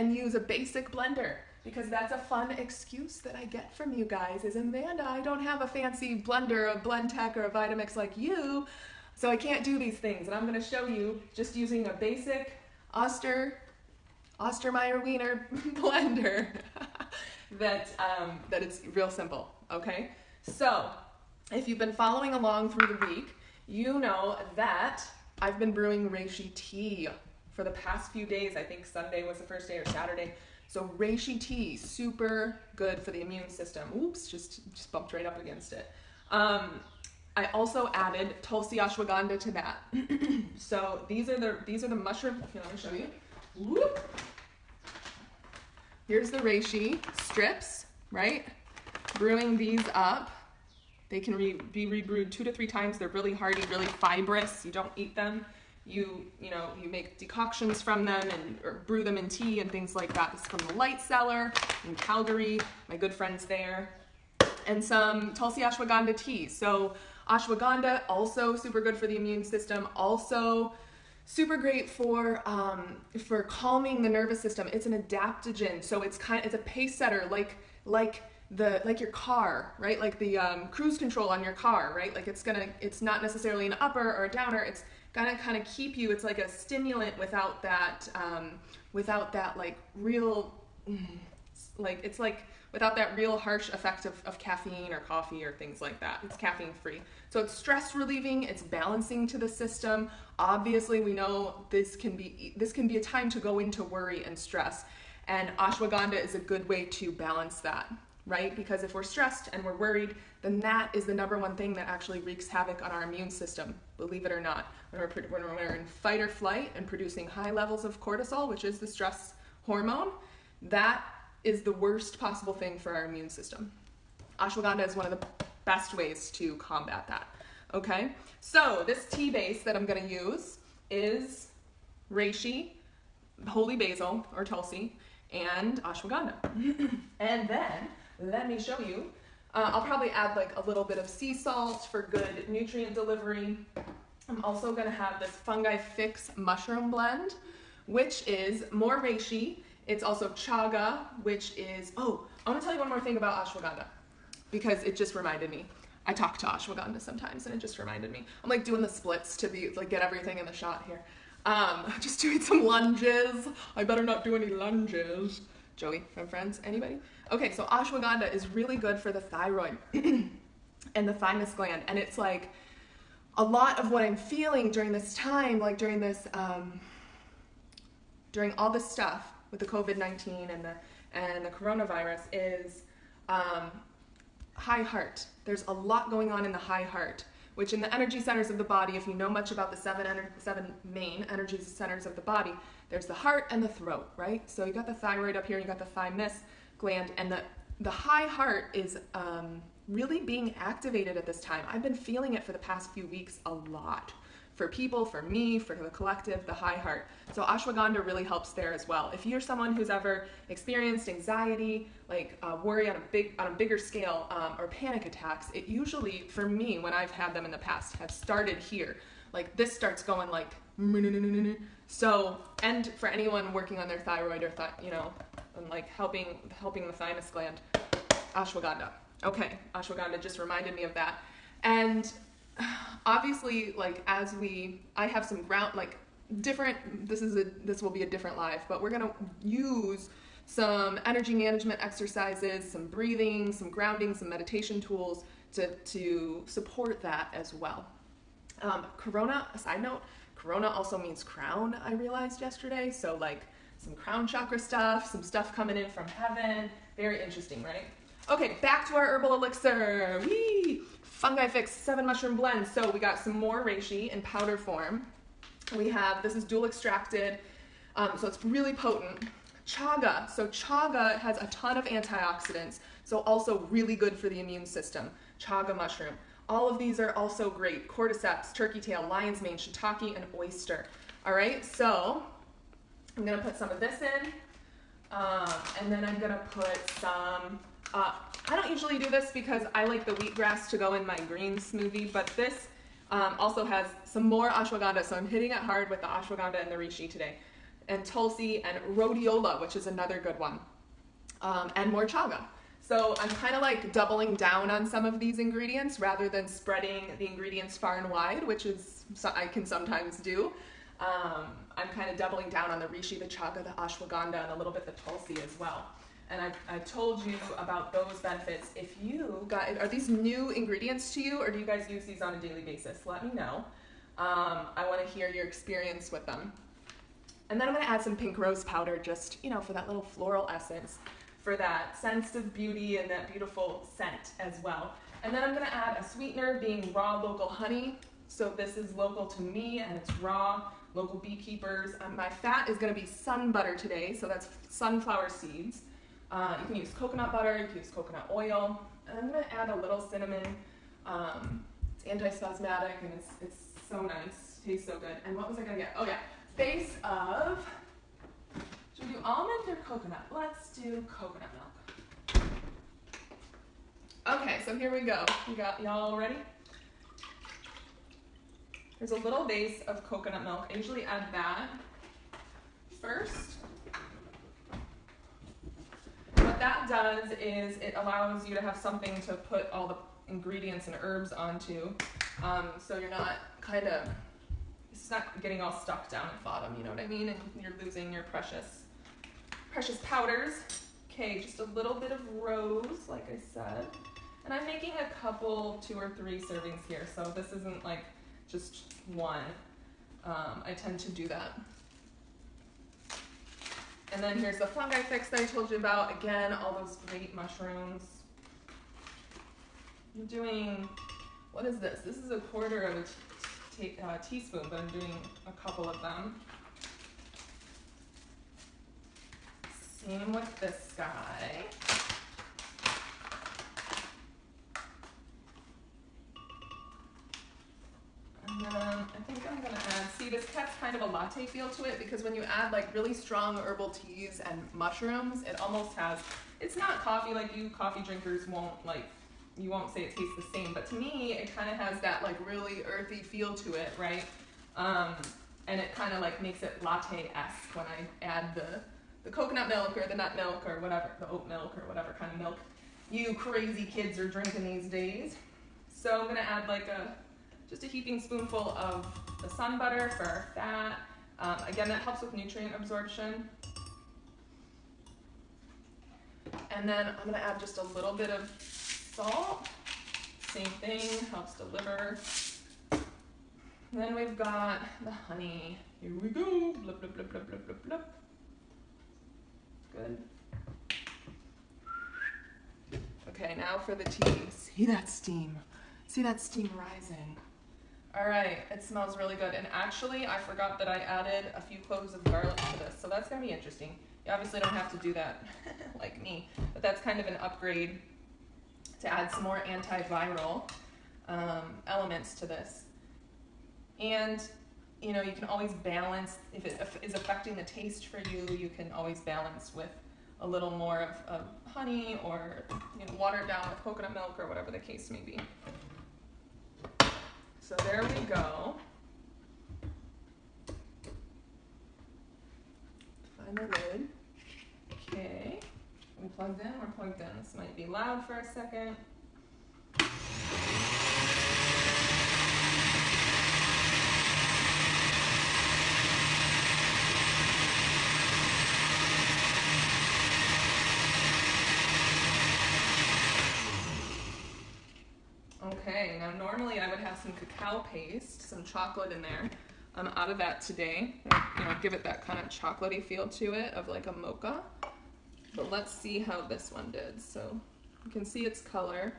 and use a basic blender, because that's a fun excuse that I get from you guys is, Amanda, I don't have a fancy blender, a blend tech, or a Vitamix like you, so I can't do these things. And I'm going to show you just using a basic Ostermeyer Wiener blender that it's real simple, okay? So if you've been following along through the week, you know that I've been brewing reishi tea for the past few days. I think Sunday was the first day or Saturday. So reishi tea, super good for the immune system. Oops, just bumped right up against it. I also added Tulsi ashwagandha to that. So these are the mushroom. Here, let me show you. Whoop. Here's the reishi strips, right? Brewing these up. They can be rebrewed 2 to 3 times. They're really hardy, really fibrous. You don't eat them. You make decoctions from them or brew them in tea and things like that. This is from the Light Cellar in Calgary, my good friends there. And some Tulsi ashwagandha tea. So ashwagandha, also super good for the immune system. Also super great for calming the nervous system. It's an adaptogen, so it's a pace setter, like your car, right? Like the cruise control on your car, right? Like it's not necessarily an upper or a downer. It's gonna kind of keep you. It's like a stimulant without that like real, without that real harsh effect of caffeine or coffee or things like that. It's caffeine free. So it's stress relieving, it's balancing to the system. Obviously we know this can be a time to go into worry and stress. And ashwagandha is a good way to balance that, right? Because if we're stressed and we're worried, then that is the #1 thing that actually wreaks havoc on our immune system, believe it or not. When we're in fight or flight and producing high levels of cortisol, which is the stress hormone, that is the worst possible thing for our immune system. Ashwagandha is one of the best ways to combat that, okay? So this tea base that I'm gonna use is reishi, holy basil or tulsi, and ashwagandha. And then, let me show you, I'll probably add like a little bit of sea salt for good nutrient delivery. I'm also gonna have this Fungi Fix mushroom blend, which is more reishi. It's also chaga, which is, I want to tell you one more thing about ashwagandha, because it just reminded me. I talk to ashwagandha sometimes, and it just reminded me. I'm like doing the splits to get everything in the shot here. Just doing some lunges. I better not do any lunges. Joey from Friends, anybody? Okay, so ashwagandha is really good for the thyroid and the thymus gland, and it's like a lot of what I'm feeling during this time, like during all this stuff with the COVID-19 and the coronavirus is high heart. There's a lot going on in the high heart, which in the energy centers of the body, if you know much about the seven main energy centers of the body, there's the heart and the throat, right? So you got the thyroid up here, you got the thymus gland, and the high heart is really being activated at this time. I've been feeling it for the past few weeks a lot. For people, for me, for the collective, the high heart. So ashwagandha really helps there as well. If you're someone who's ever experienced anxiety, like worry on a bigger scale, or panic attacks, it usually, for me, when I've had them in the past, have started here. Like this starts going like, so, and for anyone working on their thyroid or and like helping the thymus gland, ashwagandha. Okay, ashwagandha just reminded me of that. And obviously, like I have some this will be a different live, but we're gonna use some energy management exercises, some breathing, some grounding, some meditation tools to support that as well. Corona, a side note, Corona also means crown, I realized yesterday. So like some crown chakra stuff, some stuff coming in from heaven. Very interesting, right? Okay, back to our herbal elixir. Whee! Fungi Fix 7 mushroom blend. So we got some more reishi in powder form. This is dual extracted, so it's really potent. Chaga, so chaga has a ton of antioxidants, so also really good for the immune system. Chaga mushroom. All of these are also great. Cordyceps, turkey tail, lion's mane, shiitake, and oyster. All right, so I'm gonna put some of this in, and then I'm gonna put some, I don't usually do this because I like the wheatgrass to go in my green smoothie, but this also has some more ashwagandha, so I'm hitting it hard with the ashwagandha and the reishi today. and Tulsi and rhodiola, which is another good one, and more chaga. So I'm kind of like doubling down on some of these ingredients rather than spreading the ingredients far and wide, which is I can sometimes do. I'm kind of doubling down on the reishi, the chaga, the ashwagandha, and a little bit the tulsi as well. And I told you about those benefits. If you got, are these new ingredients to you, or do you guys use these on a daily basis? Let me know. I want to hear your experience with them. And then I'm going to add some pink rose powder, just, you know, for that little floral essence, for that sense of beauty and that beautiful scent as well. And then I'm going to add a sweetener, being raw local honey. So this is local to me, and it's raw, local beekeepers. My fat is going to be sun butter today, so that's sunflower seeds. You can use coconut butter, you can use coconut oil. And I'm going to add a little cinnamon. It's anti-spasmodic, and it's so nice, tastes so good. And what was I going to get? Oh yeah, base of, should we do almond or coconut? Let's do coconut milk. Okay, so here we go. You got y'all ready? There's a little base of coconut milk. I usually add that first. What that does is it allows you to have something to put all the ingredients and herbs onto, so you're not kind of, it's not getting all stuck down at the bottom, you know what I mean? And you're losing your precious powders. Okay, just a little bit of rose, like I said. And I'm making a couple, 2 or 3 servings here, so this isn't like just one. I tend to do that. And then here's the fungi fix that I told you about. Again, all those great mushrooms. I'm doing, what is this? This is a quarter of a teaspoon, but I'm doing a couple of them. Same with this guy. And then I think I'm going to add, see, this gets kind of a latte feel to it, because when you add like really strong herbal teas and mushrooms, it almost has, it's not coffee, like you coffee drinkers won't like, you won't say it tastes the same, but to me, it kind of has that like really earthy feel to it, right? And it kind of like makes it latte-esque when I add the coconut milk or the nut milk or whatever, the oat milk or whatever kind of milk you crazy kids are drinking these days. So I'm going to add like just a heaping spoonful of the sun butter for our fat. Again, that helps with nutrient absorption. And then I'm going to add just a little bit of salt. Same thing, helps the liver. And then we've got the honey. Here we go. Blub, blub, blub, blub, blub, blub, blub. Good. Okay, now for the tea. See that steam? See that steam rising? All right, it smells really good. And actually, I forgot that I added a few cloves of garlic to this, so that's gonna be interesting. You obviously don't have to do that like me, but that's kind of an upgrade to add some more antiviral elements to this. And you know, you can always balance, if it is affecting the taste for you, you can always balance with a little more of honey, or you know, water it down with coconut milk or whatever the case may be. So there we go. Find the lid. Okay. We plugged in, we're plugged in. This might be loud for a second. Okay, now normally I would have some cacao paste, some chocolate in there. I'm out of that today. You know, give it that kind of chocolatey feel to it, of like a mocha. But let's see how this one did. So you can see its color.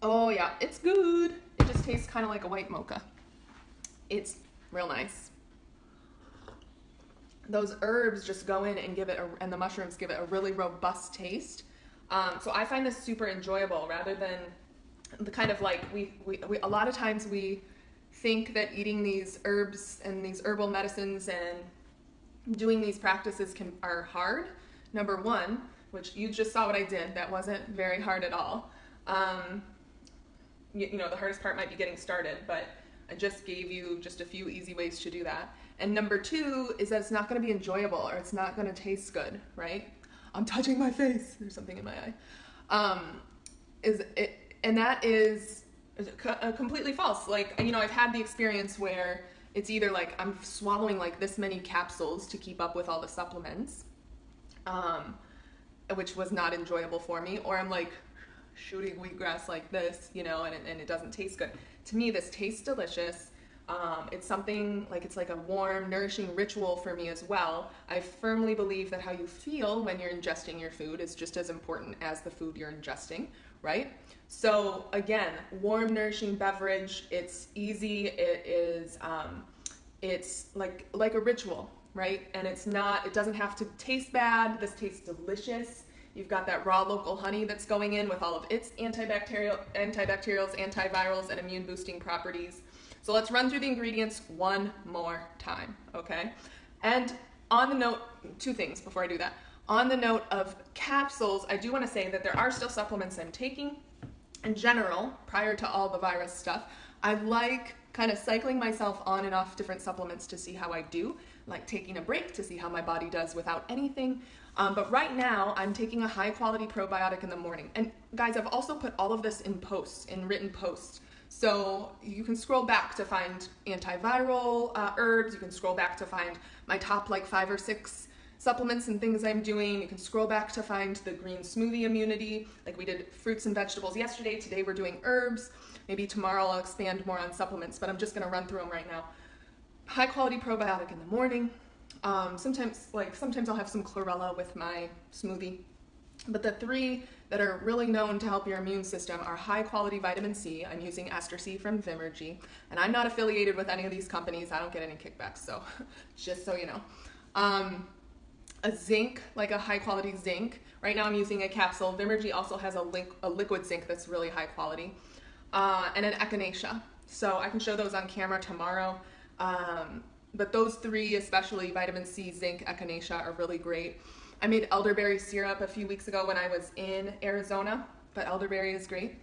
Oh yeah, it's good. It just tastes kind of like a white mocha. It's real nice. Those herbs just go in and give it, and the mushrooms give it a really robust taste. So I find this super enjoyable, rather than the kind of like, we a lot of times we think that eating these herbs and these herbal medicines and doing these practices are hard. Number one, which you just saw what I did, that wasn't very hard at all. You know, the hardest part might be getting started, but I just gave you just a few easy ways to do that. And number two is that it's not going to be enjoyable, or it's not going to taste good, right? I'm touching my face. There's something in my eye. And that is completely false. Like, you know, I've had the experience where it's either like I'm swallowing like this many capsules to keep up with all the supplements, which was not enjoyable for me, or I'm like shooting wheatgrass like this, you know, and it doesn't taste good. To me, this tastes delicious. It's something like, it's like a warm, nourishing ritual for me as well. I firmly believe that how you feel when you're ingesting your food is just as important as the food you're ingesting, right? So again, warm, nourishing beverage. It's easy. It is, it's like a ritual, right? And it doesn't have to taste bad. This tastes delicious. You've got that raw local honey that's going in with all of its antibacterials, antivirals, and immune boosting properties. So let's run through the ingredients one more time, okay? And on the note, two things before I do that. On the note of capsules, I do want to say that there are still supplements I'm taking. In general, prior to all the virus stuff, I like kind of cycling myself on and off different supplements to see how I do, like taking a break to see how my body does without anything. But right now, I'm taking a high quality probiotic in the morning. And guys, I've also put all of this in posts, in written posts. So you can scroll back to find antiviral herbs. You can scroll back to find my top like 5 or 6 supplements and things I'm doing. You can scroll back to find the green smoothie immunity. Like we did fruits and vegetables yesterday. Today we're doing herbs. Maybe tomorrow I'll expand more on supplements, but I'm just gonna run through them right now. High quality probiotic in the morning. Sometimes I'll have some chlorella with my smoothie. But the 3 that are really known to help your immune system are high quality vitamin C. I'm using Ester C from Vimergy, and I'm not affiliated with any of these companies. I don't get any kickbacks, so just so you know. A zinc, like a high quality zinc. Right now I'm using a capsule. Vimergy also has a liquid zinc that's really high quality. And an echinacea. So I can show those on camera tomorrow. But those 3, especially vitamin C, zinc, echinacea, are really great. I made elderberry syrup a few weeks ago when I was in Arizona, but elderberry is great.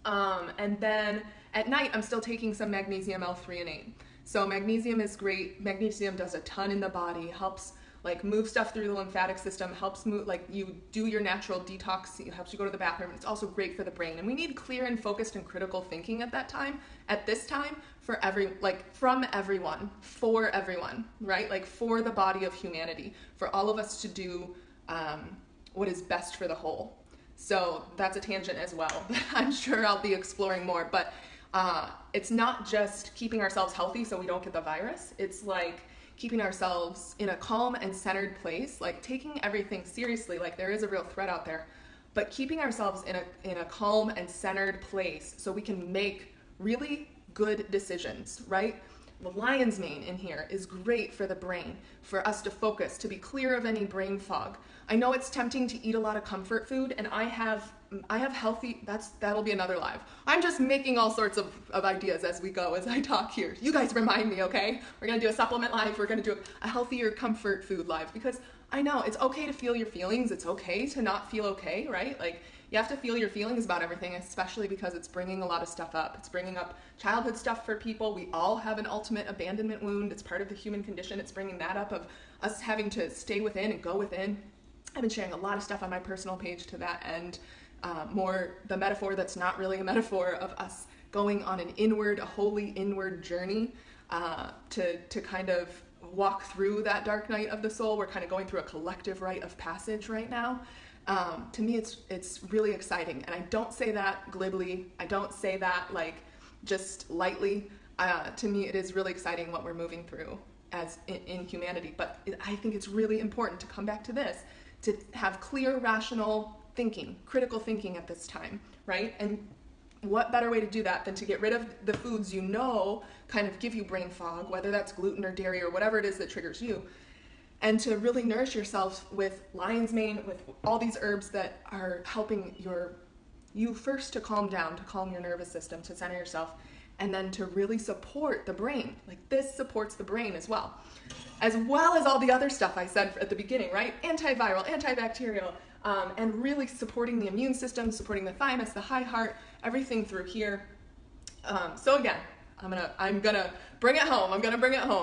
And then at night, I'm still taking some magnesium L-threonate. So magnesium is great. Magnesium does a ton in the body, helps like move stuff through the lymphatic system, helps move, like you do your natural detox, it helps you go to the bathroom. It's also great for the brain. And we need clear and focused and critical thinking at this time, from everyone, for everyone, right? Like for the body of humanity, for all of us to do what is best for the whole. So that's a tangent as well. I'm sure I'll be exploring more, but it's not just keeping ourselves healthy so we don't get the virus. It's like keeping ourselves in a calm and centered place, like taking everything seriously, like there is a real threat out there, but keeping ourselves in a calm and centered place so we can make really good decisions, right? The lion's mane in here is great for the brain, for us to focus, to be clear of any brain fog. I know it's tempting to eat a lot of comfort food, and I have healthy, that'll be another live. I'm just making all sorts of ideas as we go, as I talk here. You guys remind me, okay? We're gonna do a supplement live, we're gonna do a healthier comfort food live, because I know it's okay to feel your feelings, it's okay to not feel okay, right? Like, you have to feel your feelings about everything, especially because it's bringing a lot of stuff up. It's bringing up childhood stuff for people. We all have an ultimate abandonment wound. It's part of the human condition. It's bringing that up of us having to stay within and go within. I've been sharing a lot of stuff on my personal page to that end. More the metaphor that's not really a metaphor of us going on an inward, a holy inward journey to kind of walk through that dark night of the soul. We're kind of going through a collective rite of passage right now. To me, it's really exciting, and I don't say that glibly. I don't say that like just lightly. To me, it is really exciting what we're moving through as in humanity. But I think it's really important to come back to this, to have clear, rational thinking, critical thinking at this time, right? And what better way to do that than to get rid of the foods you know kind of give you brain fog, whether that's gluten or dairy or whatever it is that triggers you, and to really nourish yourself with lion's mane, with all these herbs that are helping you first to calm down, to calm your nervous system, to center yourself, and then to really support the brain. Like this supports the brain as well as all the other stuff I said at the beginning, right? Antiviral, antibacterial, and really supporting the immune system, supporting the thymus, the high heart, everything through here. So again, I'm gonna bring it home. I'm gonna bring it home.